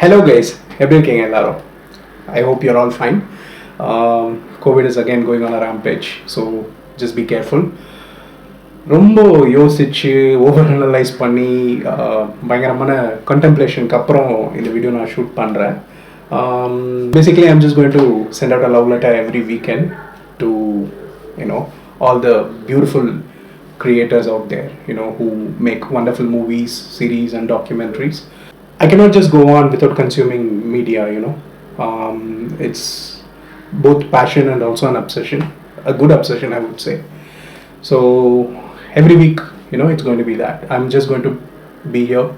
Hello guys, எப்படி இருக்கீங்க எல்லாரும்? I hope you're all fine. COVID is again going on a rampage, so just be careful. ரொம்ப யோசிச்சு over analyse பண்ணி பயங்கரமான கண்டெம்ப்ளேஷனுக்கு அப்புறம் இந்த வீடியோ நான் ஷூட் பண்ணுறேன். Basically I'm just going to send out a love letter every weekend to all the beautiful creators out there who make wonderful movies, series and documentaries. I cannot just go on without consuming media. It's both passion and also an obsession, a good obsession I would say. So every week it's going to be that I'm just going to be here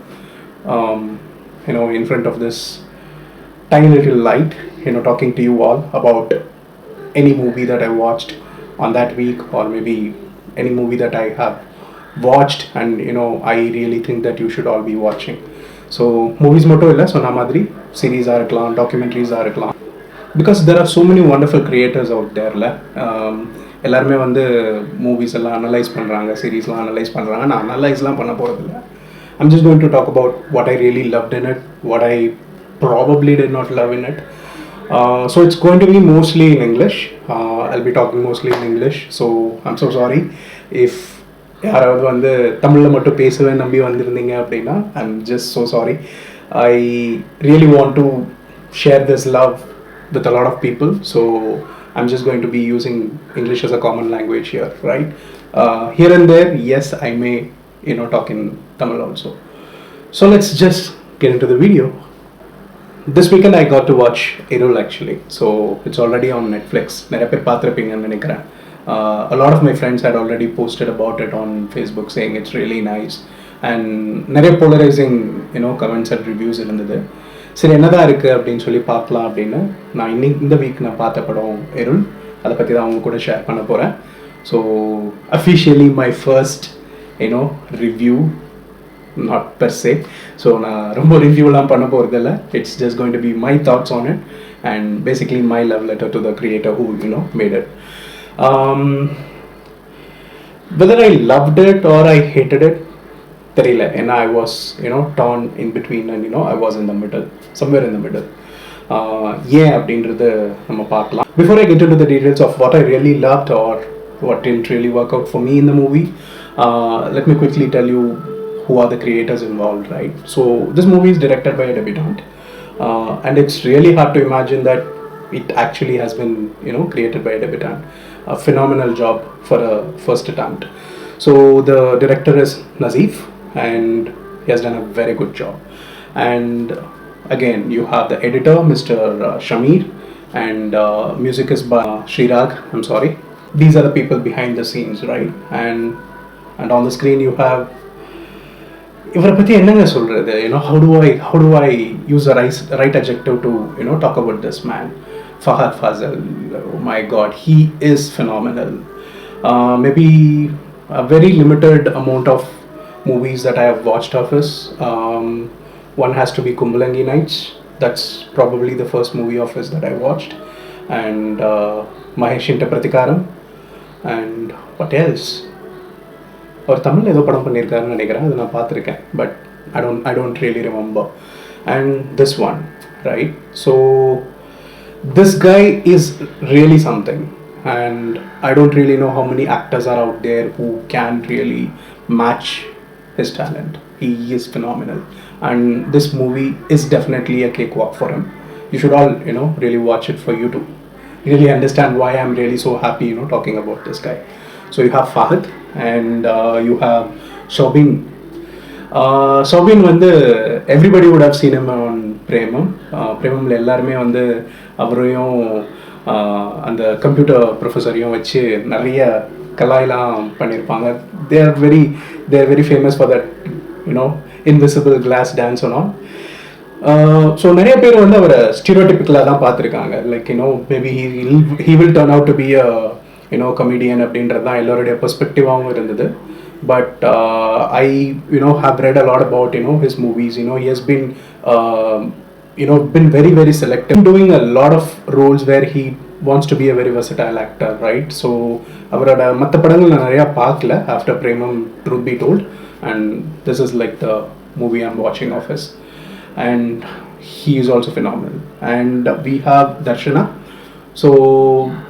in front of this tiny little light, talking to you all about any movie that I watched on that week, or maybe any movie that I have watched and I really think that you should all be watching. So movies மட்டும் இல்லை, சொன்ன மாதிரி சீரீஸாக இருக்கலாம், டாக்குமெண்ட்ரிஸாக இருக்கலாம், because there are so many wonderful creators out தேரில். எல்லாருமே movies எல்லாம் analyse பண்ணுறாங்க, சீரீஸ்லாம் அனலைஸ் பண்ணுறாங்க. நான் அனலைஸ்லாம் பண்ண போகிறதில்ல. I'm just going to talk about what I really loved in it, what I probably did not love in it. So it's going to be mostly in English. I'll be talking mostly in English, so I'm so sorry if யாராவது தமிழில் மட்டும் பேசுவேன் நம்பி வந்திருந்தீங்க அப்படின்னா. I'm just so sorry. I really want to share this love with a lot of people, so I'm just going to be using English as a common language here, right? Here and there, yes, I may talk in Tamil also. So let's just get into the video. This weekend I got to watch Irul actually, so it's already on Netflix. நிறைய பேர் பார்த்துருப்பீங்கன்னு நினைக்கிறேன். A lot of my friends had already posted about it on Facebook saying it's really nice, and நிறைய polarizing comments and reviews இருந்தது. சரி என்னதான் இருக்குது அப்படின்னு சொல்லி பார்க்கலாம் அப்படின்னு நான் இந்த வீக் நான் பார்த்த படம் Irul. அதை பற்றி தான் அவங்க கூட ஷேர் பண்ண போகிறேன். So officially my first review, not per se. So நான் ரொம்ப ரிவ்யூலாம் பண்ண போகிறதில்ல. It's just going to be my thoughts on it and basically my love letter to the creator who made it. Whether I loved it or I hated it தெரியல. ஏன்னா I was torn in between and I was in the middle, somewhere in the middle. ஏன் அப்படின்றது நம்ம பார்க்கலாம். Before I get into the details of what I really loved or what didn't really work out for me in the movie, let me quickly tell you who are the creators involved, right? So this movie is directed by a debutante, and it's really hard to imagine that it actually has been created by a debutante. A phenomenal job for a first attempt. So the director is Nazif and he has done a very good job. And again you have the editor Mr. Shamir, and music is by Srirag. I'm sorry. These are the people behind the scenes, right? And on the screen you have, இவரை பற்றி என்னங்க சொல்கிறது, how do I use the right adjective to talk about this man? Fahad Fazal, oh my god, he is phenomenal. Maybe a very limited amount of movies that I have watched of his. One has to be Kumbalangi Nights. That's probably the first movie of his that I watched. And Maheshinta Pratikaram. And what else? அவர் தமிழ் ஏதோ படம் பண்ணியிருக்காருன்னு நினைக்கிறேன், அது நான் பார்த்துருக்கேன், but I don't really remember. And this one, right? So this guy is really something, and I don't really know how many actors are out there who can really match his talent. He is phenomenal, and this movie is definitely a cakewalk for him. You should all really watch it for you to really understand why I'm really so happy talking about this guy. So you have Fahad and you have Sobin. Sobin everybody would have seen him on Premam. Premamல எல்லாருமே அவரையும் அந்த computer ப்ரொஃபஸரையும் வச்சு நிறைய கலாயெல்லாம் பண்ணியிருப்பாங்க. they are very famous for that invisible glass dance and all. So நிறைய பேர் அவரை ஸ்டீரியோடிபிக்கலாக தான் பார்த்துருக்காங்க. Like maybe he will turn out to be a comedian அப்படின்றது தான் எல்லோருடைய பெர்ஸ்பெக்டிவாகவும் இருந்தது. But I have read a lot about his movies. He has been been very very selective, doing a lot of roles where he wants to be a very versatile actor, right? So அவரோட மற்ற படங்கள் நான் நிறையா பார்க்கல after Premam, truth be told, and this is like the movie I'm watching of his. And he is also phenomenal. And we have Darshana. So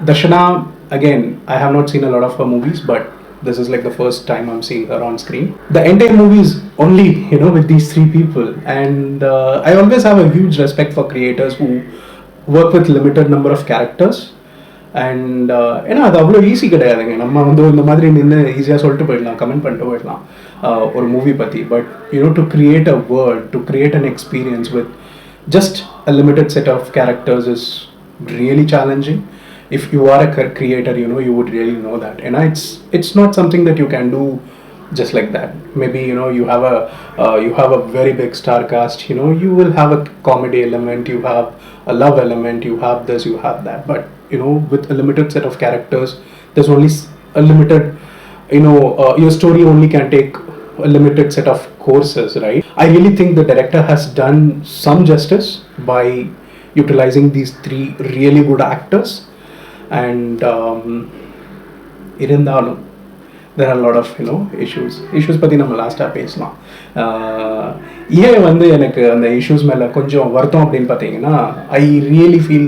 Darshana, again, I have not seen a lot of her movies, but this is like the first time I'm seeing her on screen. The entire movie is only, with these three people, and I always have a huge respect for creators who work with limited number of characters. And ஏன்னா அது அவ்வளோ easy கிடையாதுங்க. நம்ம வந்து இந்த மாதிரி நின்று ஈஸியாக சொல்லிட்டு போயிடலாம், கமெண்ட் பண்ணிட்டு போயிடலாம் ஒரு மூவி பற்றி. But to create a world, to create an experience with just a limited set of characters is really challenging. If you are a creator, you would really know that. And it's not something that you can do just like that. Maybe you have a very big star cast. You will have a comedy element, you have a love element, you have this, you have that. But with a limited set of characters, there's only a limited. Your story only can take a limited set of courses, right? I really think the director has done some justice by utilizing these three really good actors. And irundhalum there are a lot of issues பத்தி நம்ம லாஸ்டா பேசலாம். ஏன் வந்து எனக்கு அந்த issues மேல கொஞ்சம் வருத்தம் அப்படின்னு பார்த்தீங்கன்னா, I really feel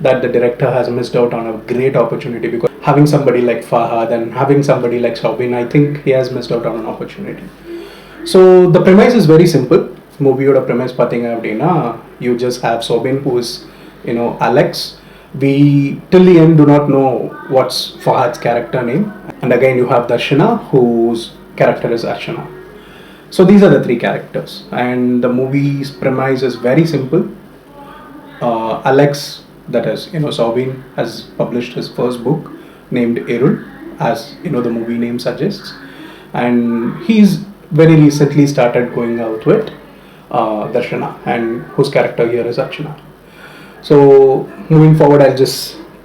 that the director has missed out on a great opportunity, because having somebody like Fahad and having somebody like Sobin, I think he has missed out on an opportunity. So the premise is very simple. Movie-oda premise பார்த்தீங்க அப்படின்னா, you just have Sobin, who is Alex. We till the end do not know what's Fahad's character name, and again you have Darshana, whose character is Archana. So these are the three characters, and the movie's premise is very simple. Alex, that is Sobin, has published his first book named Irul, as the movie name suggests, and he's very recently started going out with Darshana, and whose character here is Archana. So moving forward, I'll just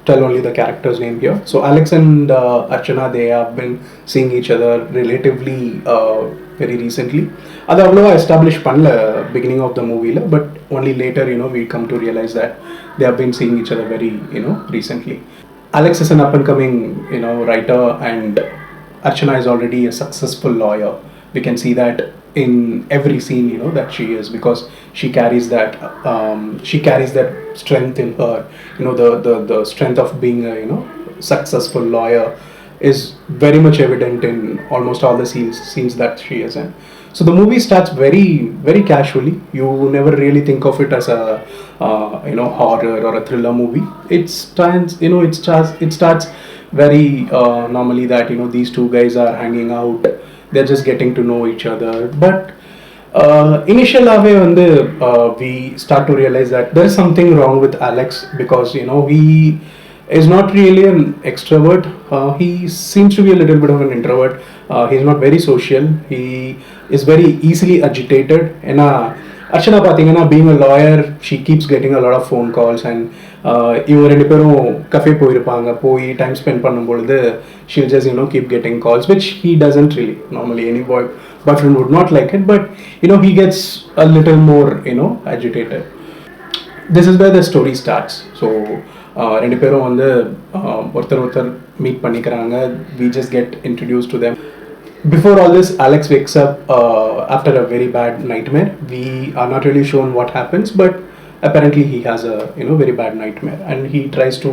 tell only the character's name here. So Alex and Archana, they have been seeing each other relatively very recently. Adu avlova established panla beginning of the movie la, but only later we come to realize that they have been seeing each other very recently. Alex is an up and coming writer, and Archana is already a successful lawyer. We can see that in every scene that she is, because she carries that strength in her. The strength of being a successful lawyer is very much evident in almost all the scenes that she is in. So the movie starts very very casually. You never really think of it as a horror or a thriller movie. It starts very normally, that these two guys are hanging out, they're just getting to know each other. But initially we start to realize that there is something wrong with Alex, because he is not really an extrovert. He seems to be a little bit of an introvert. He's not very social. He is very easily agitated. And Archana pathina, being a lawyer, she keeps getting a lot of phone calls, and இவங்க ரெண்டு பேரும் cafe போயிருப்பாங்க, போய் time spend பண்ணும்பொழுது she'll just keep getting calls, which he doesn't really. Normally any boyfriend would not like it, but he gets a little more agitated. This is where the story starts. So ரெண்டு பேரும் வந்து ஒருத்தர் meet பண்ணிக்கிறாங்க. We just get introduced to them. Before all this, Alex wakes up after a very bad nightmare. We are not really shown what happens, but apparently he has a very bad nightmare, and he tries to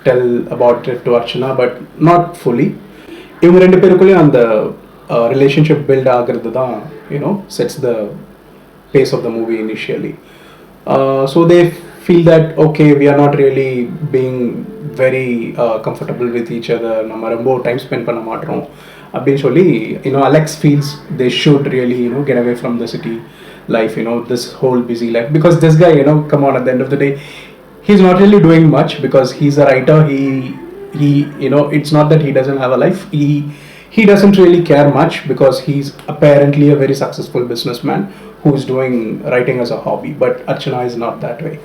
tell about it to Archana, but not fully. இவங்க ரெண்டு பேருக்குள்ளேயும் அந்த relationship build ஆகிறது தான் sets the pace of the movie initially. So they feel that okay, we are not really being very comfortable with each other, நம்ம ரொம்ப time spend பண்ண மாட்டோம் அப்படின்னு சொல்லி Alex feels they should really get away from the city life, this whole busy life, because this guy come on, at the end of the day he's not really doing much, because he's a writer. He it's not that he doesn't have a life. He doesn't really care much, because he's apparently a very successful businessman who's doing writing as a hobby. But Archana is not that way.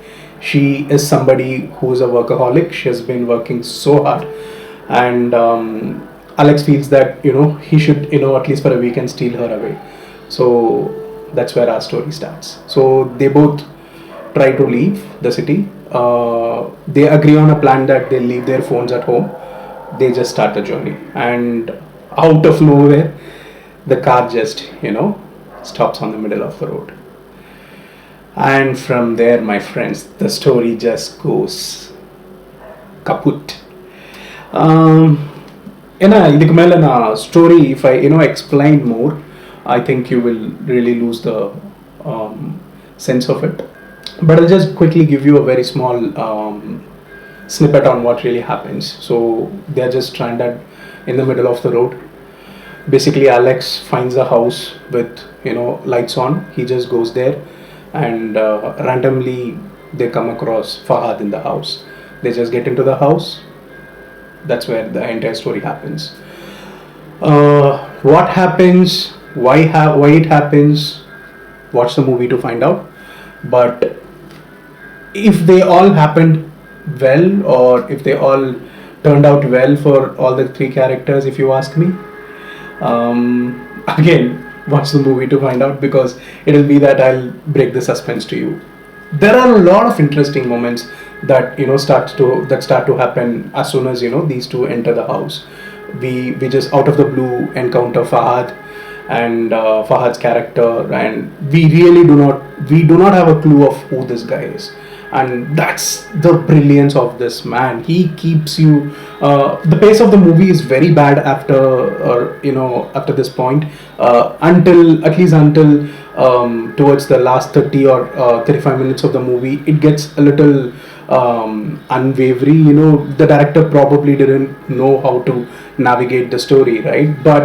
She is somebody who's a workaholic. She has been working so hard, and Alex feels that he should at least for a weekend steal her away. So that's where our story starts. So they both try to leave the city. They agree on a plan that they'll leave their phones at home. They just start the journey, and out of nowhere the car just stops on the middle of the road. And from there, my friends, the story just goes kaput. ஏன்னா இதுக்கு மேலே நான் story if I explain more, I think you will really lose the um, sense of it. But I'll just quickly give you a very small snippet on what really happens. So they're just stranded in the middle of the road. Basically, Alex finds a house with lights on. He just goes there, and randomly they come across Fahad in the house. They just get into the house. That's where the entire story happens. What happens? Why it happens? Watch the movie to find out. But if they all happened well, or if they all turned out well for all the three characters, if you ask me, again, watch the movie to find out, because it'll be that I'll break the suspense to you. There are a lot of interesting moments that start to happen as soon as these two enter the house. We just out of the blue encounter Fahad and Fahad's character, and we do not have a clue of who this guy is. And that's the brilliance of this man. He keeps you the pace of the movie is very bad after this point, until towards the last 30 or 35 minutes of the movie. It gets a little unwavering. The director probably didn't know how to navigate the story, right? But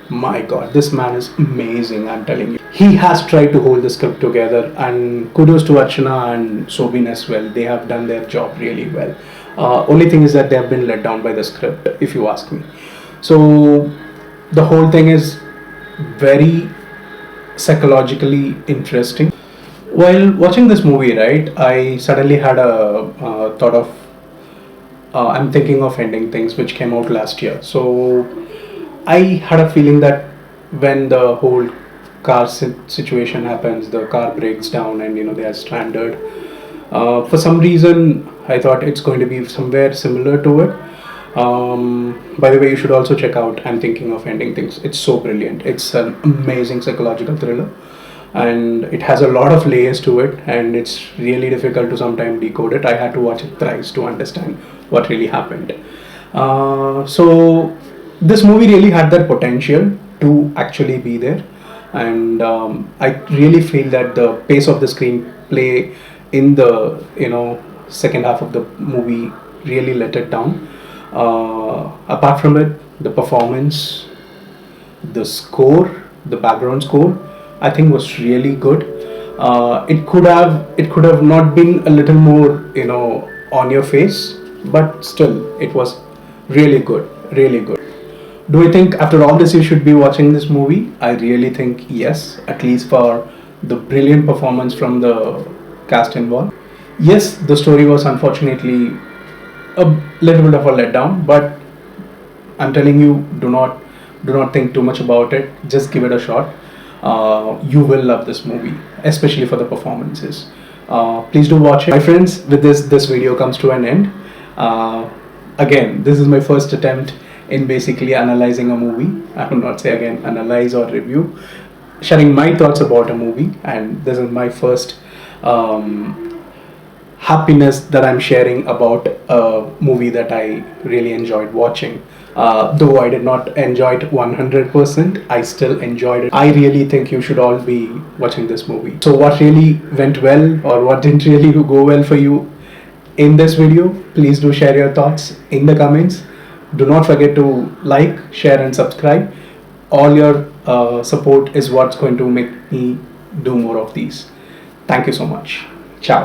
my god, this man is amazing, I'm telling you. He has tried to hold the script together, and kudos to Archana and Sobin as well. They have done their job really well. Only thing is that they have been let down by the script, if you ask me. So the whole thing is very psychologically interesting. While watching this movie, right, I suddenly had a thought of I'm thinking of ending things, which came out last year. So I had a feeling that when the whole car situation happens, the car breaks down, and they are stranded. For some reason, I thought it's going to be somewhere similar to it. By the way, you should also check out I'm Thinking of Ending Things. It's so brilliant. It's an amazing psychological thriller, and it has a lot of layers to it, and it's really difficult to sometimes decode it. I had to watch it thrice to understand what really happened. So this movie really had that potential to actually be there, and I really feel that the pace of the screenplay in the second half of the movie really let it down. Apart from it, the performance, the score, the background score, I think was really good. It could have not been a little more on your face, but still it was really good, really good. Do I think after all this you should be watching this movie? I really think yes, at least for the brilliant performance from the cast involved. Yes, the story was unfortunately a little bit of a letdown, but I'm telling you, do not think too much about it. Just give it a shot. You will love this movie, especially for the performances. Please do watch it. My friends, with this video comes to an end. Again, this is my first attempt in basically analyzing a movie. I will not say again analyze or review, sharing my thoughts about a movie, and this is my first happiness that I'm sharing about a movie that I really enjoyed watching. Though I did not enjoy it 100%, I still enjoyed it. I really think you should all be watching this movie. So what really went well, or what didn't really go well for you in this video, please do share your thoughts in the comments. Do not forget to like, share and subscribe. All your support is what's going to make me do more of these. Thank you so much. Ciao.